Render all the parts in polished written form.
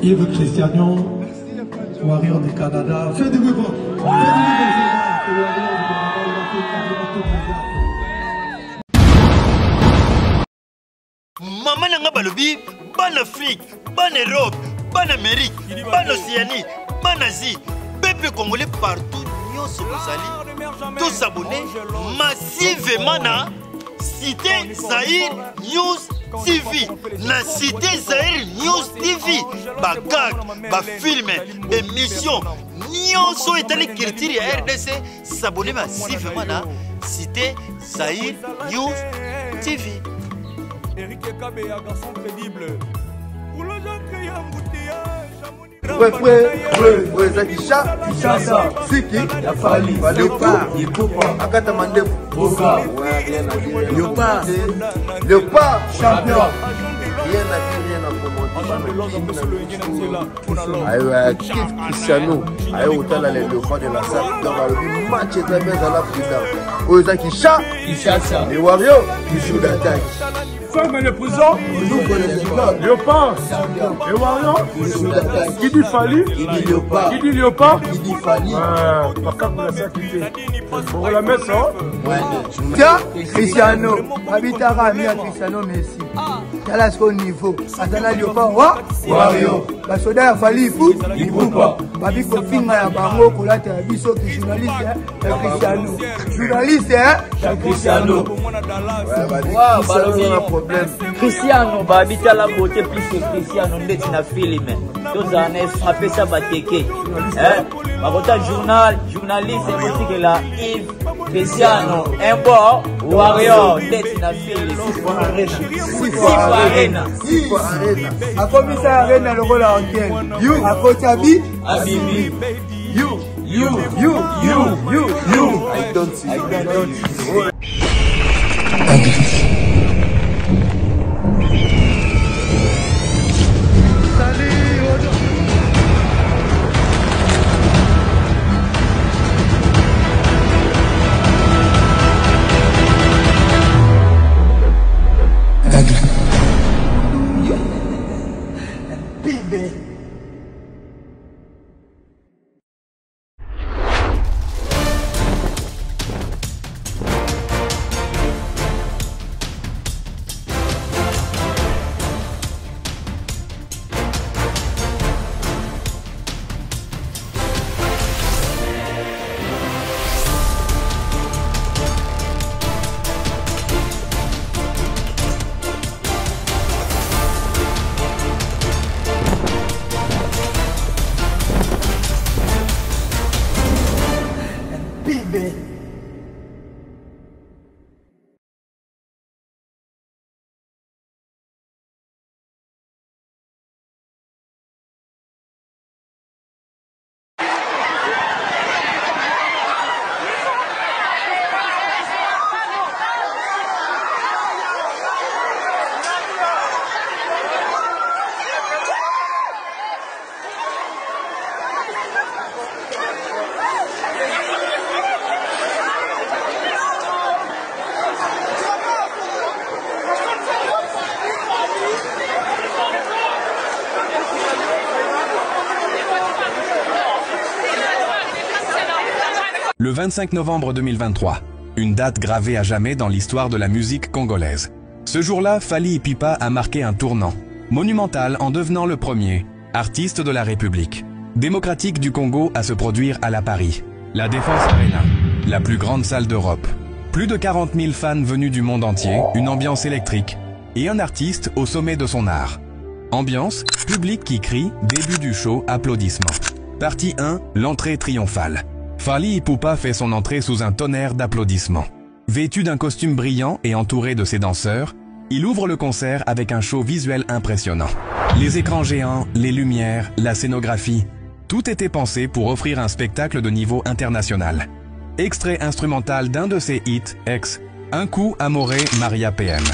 Yves Christiano, Warrior du Canada. Fais du bruit pour Maman n'a pas le bib, ban Afrique, ban Europe, ban Amérique, ban Océanie, ban Asie, peuple congolais partout, nous sommes tous abonnés massivement à Cité Zahir News TV. La Cité Zahir News TV, bagag, film, émission, nous sommes étalés critique RDC, s'abonner massivement à Cité Zahir News TV. Eric Ekabe, un garçon crédible. Pour le gens qui ont Ouais, Zakisha, Siki, la Fali, Léopard, Akata Mandef, Léopard, champion. Rien à dire, Cristiano, autant les léopards de la salle, dans le match est très bien dans la prison. Ouais, Zakisha, les Warriors, ils jouent d'attaque. Femme de prison, Léopard, et Warrior, qui dit Fali, qui dit Léopard, qui dit Fali. Pour la messe, tiens, Cristiano, Abitara a mis à Cristiano Messi. Quel est son niveau? Atana Léopard, Warrior. La soda a Fali, il faut pas. Babi Kofinga ya bango, Kolata ya biso, journaliste, Cristiano. Journaliste, Cristiano. Cristiano babita la beauté plus que Cristiano ndeti na film tous années frappé ça bateke bakota journaliste boutique la Yves Cristiano un bon Warrior ndeti na film arena akomisa arena lokola antenne you akotabi abibi you I don't see. Le 25 novembre 2023, une date gravée à jamais dans l'histoire de la musique congolaise. Ce jour-là, Fally Ipupa a marqué un tournant, monumental en devenant le premier artiste de la République démocratique du Congo à se produire à la Paris. La Défense Arena, la plus grande salle d'Europe. Plus de 40 000 fans venus du monde entier, une ambiance électrique et un artiste au sommet de son art. Ambiance, public qui crie, début du show, applaudissements. Partie 1, l'entrée triomphale. Fally Ipupa fait son entrée sous un tonnerre d'applaudissements. Vêtu d'un costume brillant et entouré de ses danseurs, il ouvre le concert avec un show visuel impressionnant. Les écrans géants, les lumières, la scénographie, tout était pensé pour offrir un spectacle de niveau international. Extrait instrumental d'un de ses hits, ex, Un coup Amoré Maria PM.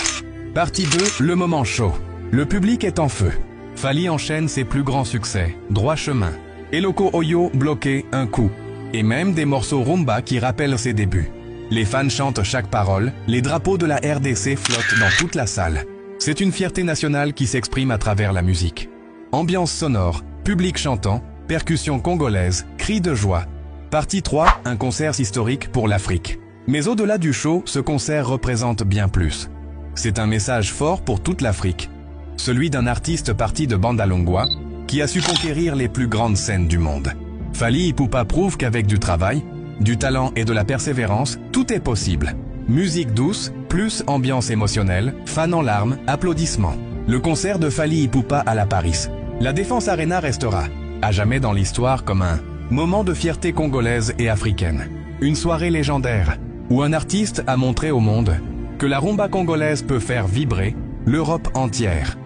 Partie 2, le moment chaud. Le public est en feu. Fally enchaîne ses plus grands succès, Droit chemin, Eloko Oyo bloqué, Un coup, et même des morceaux rumba qui rappellent ses débuts. Les fans chantent chaque parole, les drapeaux de la RDC flottent dans toute la salle. C'est une fierté nationale qui s'exprime à travers la musique. Ambiance sonore, public chantant, percussions congolaises, cris de joie. Partie 3, un concert historique pour l'Afrique. Mais au-delà du show, ce concert représente bien plus. C'est un message fort pour toute l'Afrique. Celui d'un artiste parti de Bandalungwa, qui a su conquérir les plus grandes scènes du monde. Fally Ipupa prouve qu'avec du travail, du talent et de la persévérance, tout est possible. Musique douce, plus ambiance émotionnelle, fans en larmes, applaudissements. Le concert de Fally Ipupa à la Paris. La Défense Arena restera, à jamais dans l'histoire, comme un moment de fierté congolaise et africaine. Une soirée légendaire, où un artiste a montré au monde que la rumba congolaise peut faire vibrer l'Europe entière.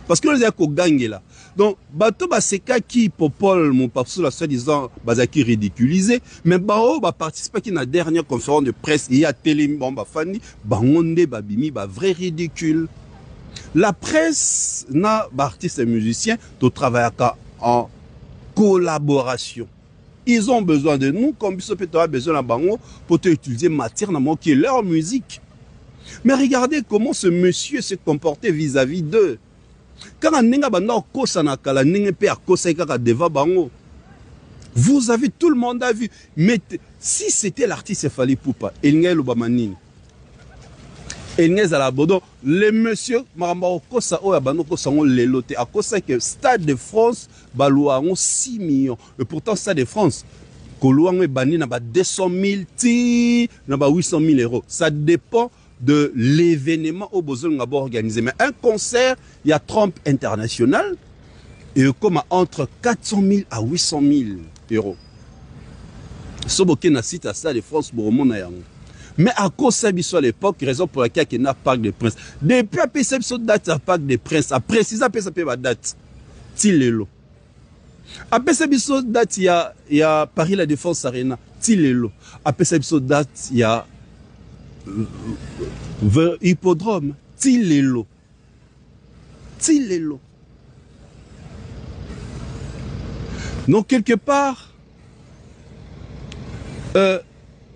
Parce que nous avons gagné là. Donc, bateau baseka qui popole mon papsou la soi-disant bazaki ridiculisé, mais bao ba participer qui na dernière conférence de presse il y a télé bomba fani bangonde babimi ba vrai ridicule. La presse na ba artiste et musicien to travailler en collaboration. Ils ont besoin de nous comme Bissop a besoin de bango pour te utiliser matière na qui est leur musique. Mais regardez comment ce monsieur s'est comporté vis-à-vis d'eux. Quand vous avez tout le monde a vu. Mais si c'était l'artiste Fally Ipupa, il n'y a pas le monsieur que Stade de France a 6 millions. Et pourtant, Stade de France, a 200 000, 800 000 euros. Ça dépend de l'événement au besoin de organiser. Mais un concert, il y a Trump International et comme entre 400 000 à 800 000 euros. Ce qui est site à Stade de France pour le mais à cause de à l'époque, raison pour laquelle il y a un Parc des Princes. Depuis après cette date à Parc des Princes, à préciser après ça la date. Tilelo. Après cette date, il y a Paris la Défense Arena. Tilelo. Après cette date, il y a Hippodrome. Tilelo. Tilelo. Donc quelque part,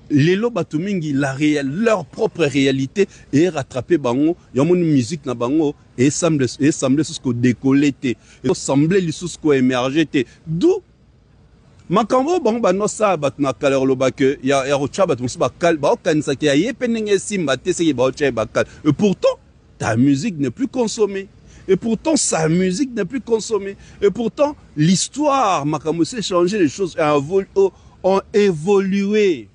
Lelo Batumingi, leur propre réalité est rattrapée bango, il y a une musique na bango et semble ce qu'on décollé et semble ce qu'on émergé d'où makambo bango bano sa batuna kalero loba que ya rocha batu ba kal ba kanisa ke ya penenge simba te se ba ocha ba kal et pourtant ta musique n'est plus consommée. Et pourtant, sa musique n'est plus consommée. Et pourtant, l'histoire, makambo s'est changé, les choses ont évolué.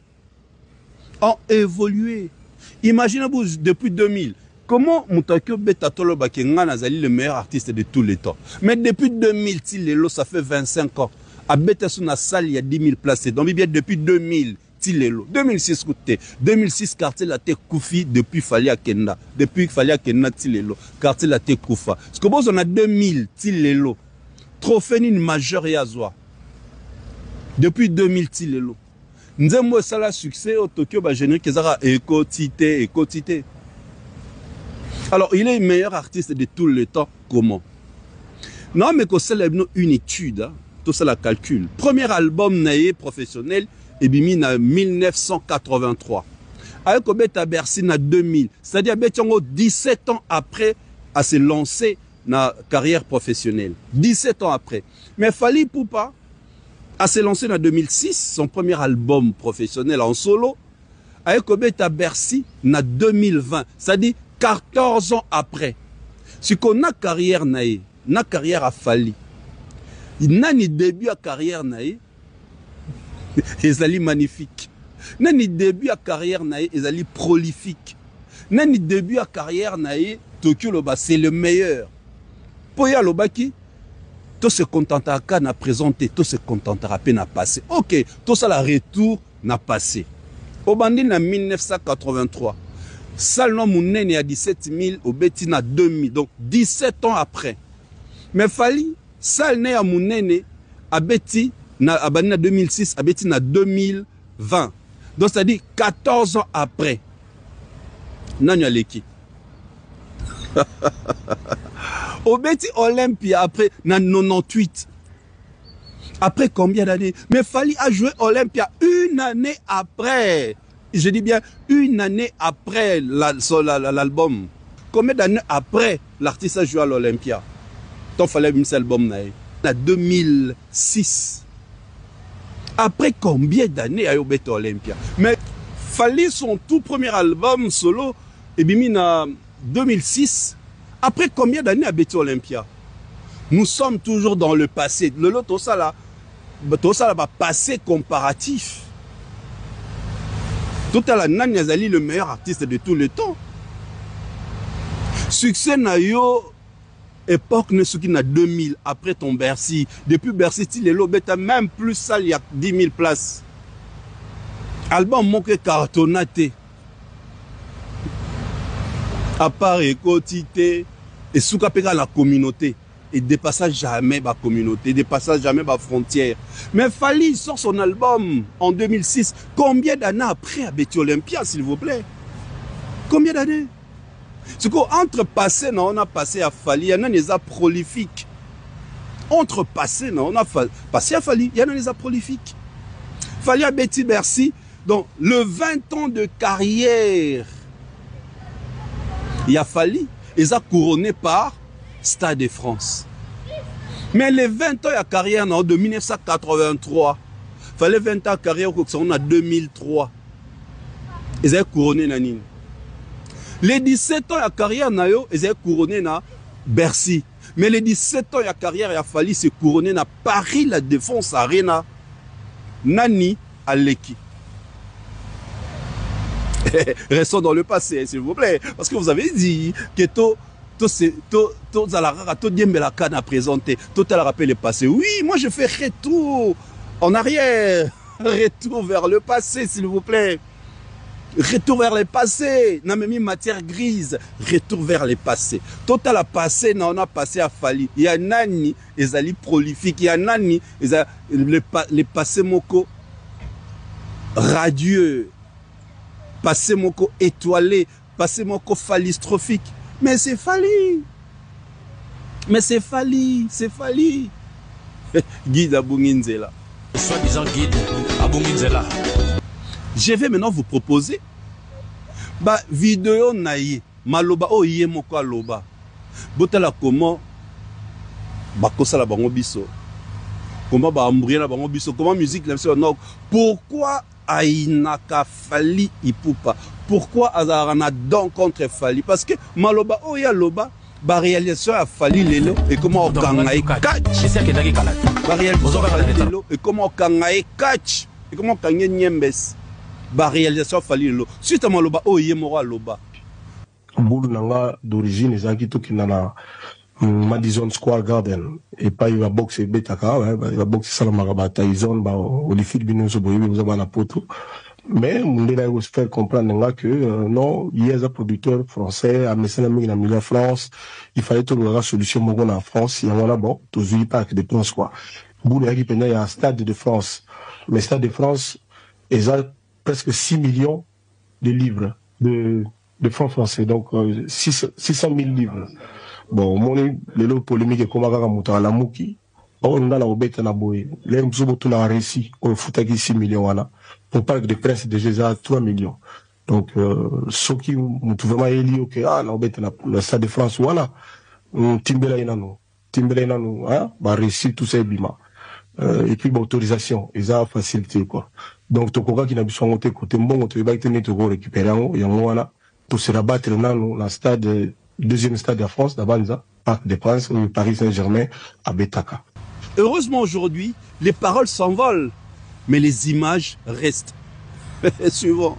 Imaginez-vous depuis 2000. Comment Moutakio Betatolo Bakenga Nazali le meilleur artiste de tous les temps. Mais depuis 2000, Tilelo, ça fait 25 ans. À Betasuna salle, il y a 10 000 places. Donc, bien depuis 2000, Tilelo. 2006, côté. 2006, quartier la tête Koufi depuis Fally Akenda. Depuis Fally Akenda, Tilelo. Quartier la tête Koufa. Parce que bon, on a 2000, Tilelo. Trophée une majeure et Azoa. Depuis 2000, Tilelo. Nous avons un succès au Tokyo, éco-tité. Alors, il est le meilleur artiste de tout le temps. Comment? Non, mais qu'on célèbre une étude, hein, tout ça la calcul. Premier album naïe professionnel, et bimi en 1983. Avec Obeta Bercy en 2000. C'est-à-dire, 17 ans après, à se lancer dans la carrière professionnelle. 17 ans après. Mais Fally Ipupa a se lancé en 2006, son premier album professionnel en solo, avec Obeta Bercy en 2020. C'est-à-dire 14 ans après. Si qu'on a carrière naïe, na carrière à Fally. Il n'a ni début à carrière naïe, ils allaient magnifique. N'a ni début à carrière naïe, ils allaient prolifique. N'a ni début à carrière naïe, Tokyo Loba, c'est le meilleur. Poya Lobaki, tout se contentera qu'à n'a présenté, tout se contentera à peine à passer. Ok, tout ça, la retour n'a passé. Au bandit en 1983, Salon Mounene à 17 000, au Betina 2000, donc 17 ans après. Mais Fally, Salne à Mounene, à Beti, à 2006, à Betina 2020. Donc, c'est-à-dire 14 ans après. Nanya Leki. Obeti Olympia après 98. Après combien d'années? Mais Fally a joué Olympia une année après. Je dis bien une année après l'album. Combien d'années après l'artiste a joué à l'Olympia? Donc Fally a mis cet album en 2006. Après combien d'années a eu Obeti Olympia? Mais Fally son tout premier album solo et bien en 2006. Après combien d'années a Obeti Olympia? Nous sommes toujours dans le passé. Le lot tout ça là va passé comparatif. Tout à la Nani Azali le meilleur artiste de tout le temps. Succès na yo époque ne ce qui n'a 2000 après ton Bercy. Depuis Bercy il est l'obeta même plus ça il y a 10 000 places. Album manque cartonnaté. À part écotité et soukapeka la communauté. Et dépassage jamais ma communauté, dépassage jamais ma frontière. Mais Fally sort son album en 2006. Combien d'années après à Obeti Olympia, s'il vous plaît? Combien d'années? C'est qu'entre passé, on a passé à Fally, il y en a des prolifiques. Entre passé, on a passé à Fally, il y en a des prolifiques. Fally à Betty Bercy, donc le 20 ans de carrière, il y a Fally, ils ont couronné par Stade de France. Mais les 20 ans de carrière de 1983, il fallait 20 ans de carrière on a 2003. Ils ont couronné Nanine. Les 17 ans de carrière ils ont couronné na Bercy. Mais les 17 ans de carrière il a fallu se couronner na Paris la Défense Arena. Nani Aleki. Restons dans le passé, s'il vous plaît. Parce que vous avez dit que tout la canne à présenter, tout à la rappel le passé. Oui, moi je fais retour en arrière, retour vers le passé, s'il vous plaît. Retour vers le passé, n'a même mis matière grise, retour vers le passé. Tout à la passé, on a passé à Fally. Il y a Nani, ils allaient prolifiques, il y a Nani, les passé moko radieux, passé moko étoilé, passé moko phallistrophique. Mais c'est Fally. Mais c'est Fally. C'est Fally. Guide Abunginzela. Soi-disant guide Abunginzela. Je vais maintenant vous proposer vidéo naïe. Maloba o yé moko aloba. Botala comment bakosa la bango biso. Comment ba ambria la bango biso. Comment musique la biso non. Pourquoi Ainaka Fally Ipupa? Pourquoi Azarana donc contre Fally? Parce que Maloba Oya Loba, la réalisation a Fally Lelo et comment on kangaye catch. La réalisation a Fally Lelo et comment on kangaye catch. Et comment on kangaye Niembes. La réalisation a Fally Lelo. Suite à Maloba Oya Mora Loba. Boulou nanga d'origine, ezaki to kinana Madison Square Garden et pas il va boxer Betaka, il va boxer Salamagaba Tyson, Olifid Binoso Boyebi, vous avez la poto. Mais on va se faire comprendre que non, il y a un producteur français, à Messina France, il fallait trouver la solution en France, il y a bon, tous les parcs de France quoi. Boulou il y a un stade de France, mais stade de France, ils ont presque 6 millions de livres de francs français, donc 600 000 livres. Bon, mon les polémique est comme à la Mouki. On a la obète na boye. Les mzoubotou na réussi. On fout à 6 millions là. Pour parc de presse de déjà 3 millions. Donc, ceux qui m'ont vraiment élu, ok, la obète na le Stade de France, voilà. Timbela inano, hein, bah réussi tout ça bima. Et puis, autorisation, ils ont facilité quoi. Donc, ton coca qui n'a besoin de monter côté bon, tu vas être net pour récupérer en haut, et en haut là, pour se rabattre dans le stade. Deuxième stade de France, d'Abanza, Parc des Princes, Paris Saint-Germain, à Betaka. Heureusement aujourd'hui, les paroles s'envolent, mais les images restent. Suivant.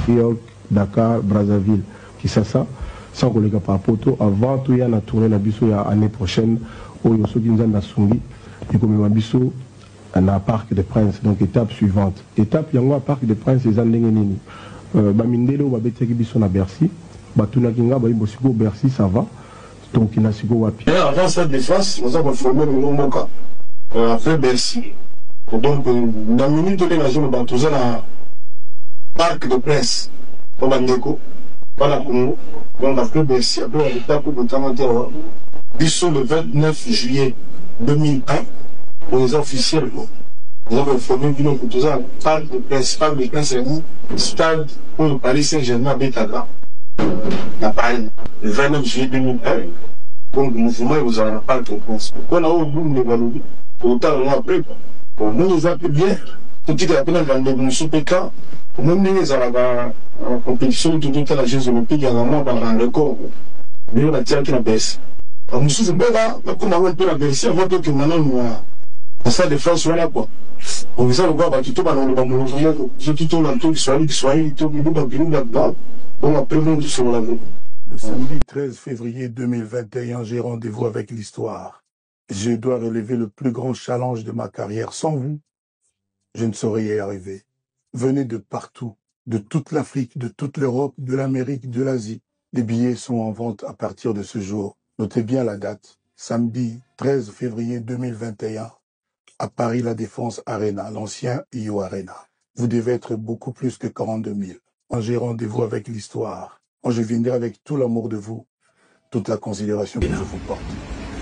New York, Dakar, Brazzaville, Kinshasa, sans collègue par poto, avant tout, il y a une tournée l'année prochaine, où il y a ceux qui nous ont soumis, et comme il y a un Parc des Princes, donc étape suivante. Étape, il y a un Parc des Princes, les Andengeni. Bamindelo babetaki biso na Bercy batunaki nga bayi bosiko Bercy ça va donc il a siko wapi avant ça défense nous avons formé le Moka après Bercy donc dans minute de la zone bantoza na Parc de Prince pour bandeko Voilà, donc après, merci. Après, l'étape de temps Bissot le 29 juillet 2001, pour les officiels, nous avons informé que nous avons pas de principal de 15 stade pour le Paris Saint-Germain à Bétaga. La Paris, le 29 juillet 2001. Donc, le mouvement, vous n'en avez pas de réponse. Pourquoi on a eu le valeur autant après, pour nous, nous appelons bien. Tout ce qui est appelé dans le sous-PK, pour nous, nous avons en compétition, tout à la Jeux olympiques, il y a vraiment un record. Mais on a tiré qui la baisse. Alors, nous sommes là, comme on a un peu la baisse, avant que maintenant, on s'est de France, voilà quoi. On vous a voir, tout dans le mouvement, tout dans le Swahili, tout on a prévenu sur la vie. Le samedi 13 février 2021, j'ai rendez-vous avec l'histoire. Je dois relever le plus grand challenge de ma carrière. Sans vous, je ne saurais y arriver. Venez de partout, de toute l'Afrique, de toute l'Europe, de l'Amérique, de l'Asie. Les billets sont en vente à partir de ce jour. Notez bien la date. Samedi 13 février 2021, à Paris La Défense Arena, l'ancien IO Arena. Vous devez être beaucoup plus que 42 000. Quand j'ai rendez-vous avec l'histoire, quand je viendrai avec tout l'amour de vous, toute la considération que je vous porte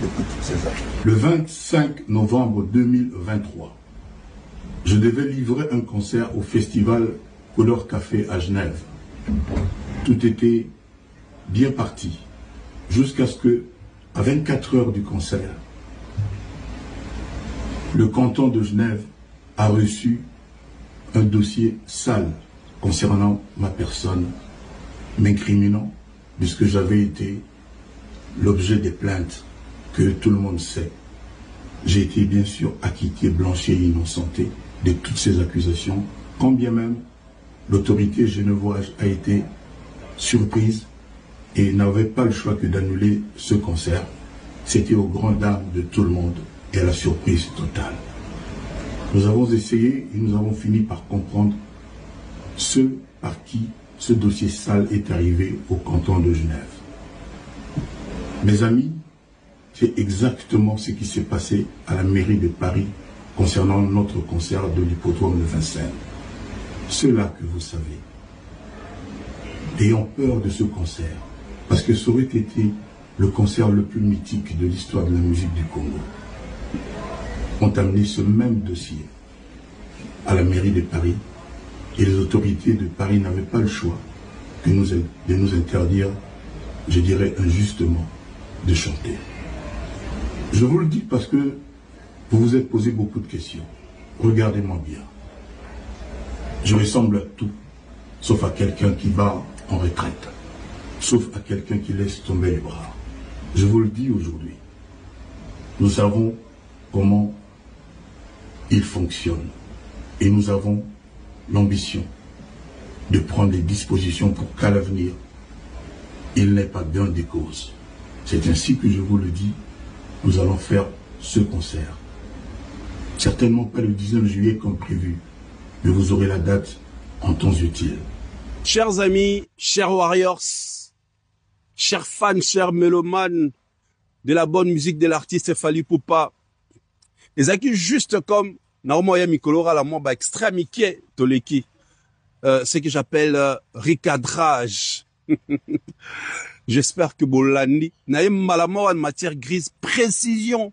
depuis toutes ces années. Le 25 novembre 2023, je devais livrer un concert au festival Couleur Café à Genève. Tout était bien parti, jusqu'à ce que, à 24 heures du concert, le canton de Genève a reçu un dossier sale concernant ma personne, m'incriminant, puisque j'avais été l'objet des plaintes que tout le monde sait. J'ai été bien sûr acquitté, blanchi et innocenté de toutes ces accusations, quand bien même l'autorité genevoise a été surprise et n'avait pas le choix que d'annuler ce concert. C'était aux grandes dames de tout le monde et à la surprise totale. Nous avons essayé et nous avons fini par comprendre ce par qui ce dossier sale est arrivé au canton de Genève. Mes amis, c'est exactement ce qui s'est passé à la mairie de Paris concernant notre concert de l'hippodrome de Vincennes. Cela que vous savez, ayant peur de ce concert, parce que ça aurait été le concert le plus mythique de l'histoire de la musique du Congo, ont amené ce même dossier à la mairie de Paris et les autorités de Paris n'avaient pas le choix que de nous interdire, je dirais injustement, de chanter. Je vous le dis parce que vous vous êtes posé beaucoup de questions. Regardez-moi bien. Je ressemble à tout, sauf à quelqu'un qui va en retraite, sauf à quelqu'un qui laisse tomber les bras. Je vous le dis aujourd'hui. Nous savons comment il fonctionne et nous avons l'ambition de prendre des dispositions pour qu'à l'avenir, il n'ait pas gain des causes. C'est ainsi que je vous le dis, nous allons faire ce concert. Certainement pas le 19 juillet comme prévu, mais vous aurez la date en temps utile. Chers amis, chers warriors, chers fans, chers mélomanes de la bonne musique de l'artiste Fally Ipupa, les acquis juste comme Naomo Mikolora, la moi, extra Mickey Toleki, ce que j'appelle recadrage. J'espère que Bolandi n'a malamo en matière grise, précision.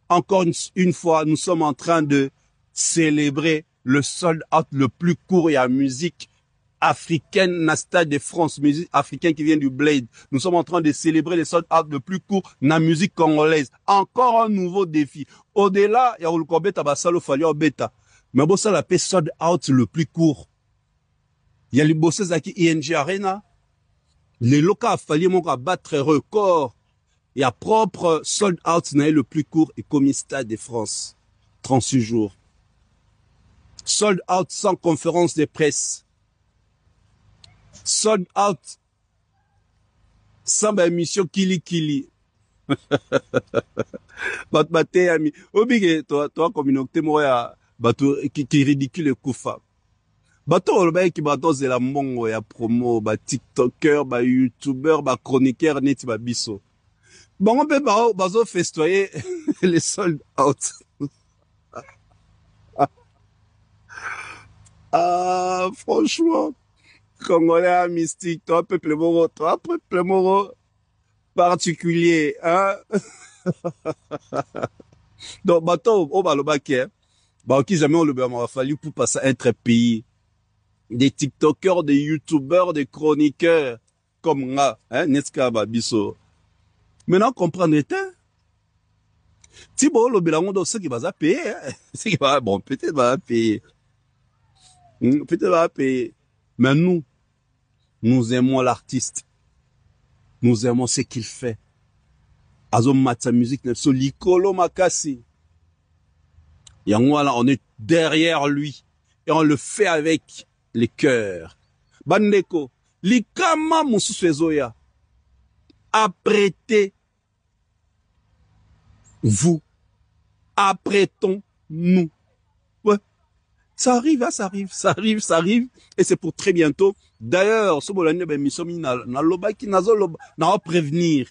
Encore une fois, nous sommes en train de célébrer le sold out le plus court et en musique africaine, na stade de France, musique africaine qui vient du Blade. Nous sommes en train de célébrer le sold out le plus court na musique congolaise. Encore un nouveau défi. Au-delà, il y a le Kobeta Basalo Fally Obeta. Mais bon, ça la paix sold out le plus court. Il y a les bossés qui ING Arena. Les locaux a fallu battre record. Et à propre sold out n'a le plus court et comme stade de France. 36 jours. Sold out sans conférence de presse. Sold out sans émission Kili Kili. Batbate ami. Obige toi communauté moya bato qui ridicule Koufa. Bato oloba ki bato zela mbongo ya promo ba TikToker, ba YouTuber, ba chroniqueur neti ba biso. Bon on peut bazo festoyer les sold out. Ah franchement Congolais mystique, toi, peuple moro particulier, hein? Donc, bateau, on va le baquer, bah, qui jamais on le a fallu pour passer entre pays. Des TikTokers, des YouTubers, des chroniqueurs, comme moi, hein, Neska Babiso. Maintenant, comprendre, si bon, le bilan de ceux qui va payer, c'est qui va, bon, peut-être va payer. Peut-être va payer. Mais nous aimons l'artiste. Nous aimons ce qu'il fait. Azom Matsa musique, so likolo makasi. Yangwala, on est derrière lui. Et on le fait avec les cœurs. Bandeko, likama mususezoya. Apprêtez vous. Apprêtons-nous. Ouais. Ça arrive, hein, ça arrive. Et c'est pour très bientôt. D'ailleurs, ce bolani ben misomi na loba ki nazo loba na prévenir.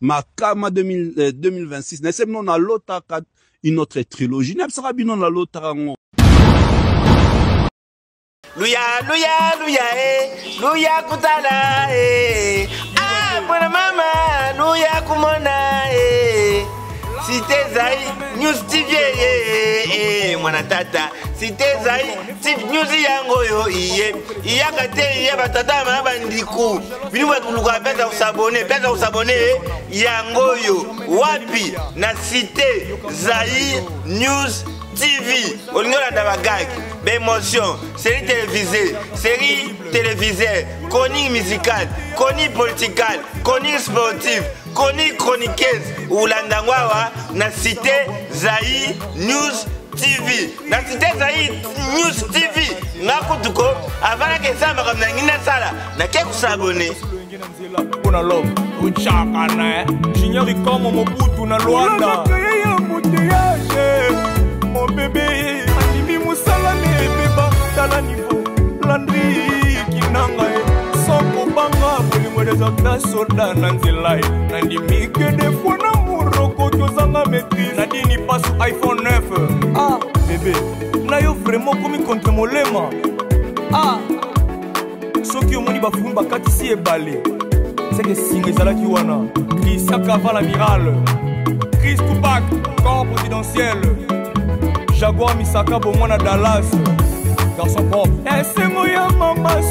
Makama 2026. N'est-ce pas non na lota une autre trilogie. N'est-ce pas bien na lota rango. Luya kutala ah mwana mama luya kumona Cité Zai News TV mwana tata Cité Zai News yango yo iyakate ya batata mabandiku binu batuluka pesa usabone yango yo wapi na Cité Zai News TV olingola ndabagaki d'émotion, série télévisée, chronique musicale, chronique politique, chronique sportive, chronique chroniqueuse ou l'andangwawa na Cité Zai News TV. Na Cité Zai News TV, nakutuko avant que ça me ramène ngina sala, na keku s'abonner. Kuna love, uchaka na Junior comme Mobutu na Luanda. Mon bébé, animi musala nebeba tala niveau landri kinanga soko banga bolingo des soda nanzelai nandimi que des fois na muroko tozanga maîtrise nadini passe iPhone 9 ah bébé na yo vraiment comme contre molema ah soki omoni bafumu bakatisi ebale c'est que singa ezalaki wana Chrisaka va l'amiral Chris Tupac corps présidentiel Jaguar Misaka Bomona Dallas garçon propre. Et c'est moi maman